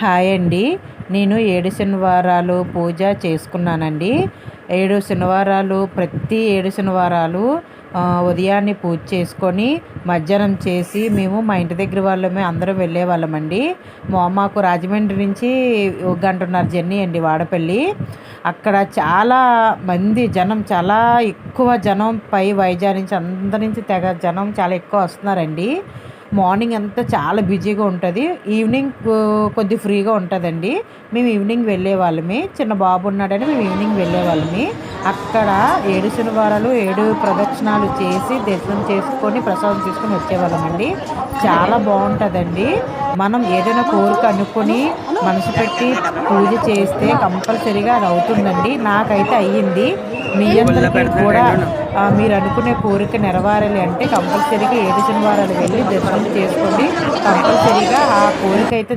Hi అండి. నేను 7 శనివారాలు పూజ చేసుకున్నానండి. 7 శనివారాలు ప్రతి 7 శనివారాలు ఉదయాన్నే పూజ చేసుకొని, మధ్యాహ్నం చేసి మేము మా ఇంటి దగ్గర వాళ్ళమే అందరం వెళ్ళేవాళ్ళమండి. మాకు రాజమండ్రి నుంచి ఒక గంటన్నర జర్నీ అండి వాడపల్లి. అక్కడ చాలా మంది జనం, చాలా ఎక్కువ జనం, వైజాగ్ నుంచి అందరి నుంచి తెగ జనం చాలా ఎక్కువ వస్తున్నారండి. మార్నింగ్ అంతా చాలా బిజీగా ఉంటుంది. ఈవినింగ్ కొద్దిగా ఫ్రీగా ఉంటుందండి. మేము ఈవినింగ్ వెళ్ళేవాళ్ళమి. చిన్న బాబు ఉన్నాడని మేము ఈవినింగ్ వెళ్ళేవాళ్ళమి. అక్కడ 7 శనివారాలు 7 ప్రదక్షిణాలు చేసి దర్శనం చేసుకొని ప్రసాదం తీసుకొని వచ్చేవాళ్ళమండి. చాలా బాగుంటుందండి. మనం ఏదైనా కోరిక అనుకొని మనసు పెట్టి పూజ చేస్తే కంపల్సరీగా అది అవుతుందండి. నాకైతే అయ్యింది. మీ అందరికీ కూడా మీరు అనుకునే కోరిక నెరవేరాలి అంటే కంపల్సరీగా 7 శనివారాలు వెళ్ళి దర్శనం చేసుకోండి. కంపల్సరీగా ఆ కోరిక అయితే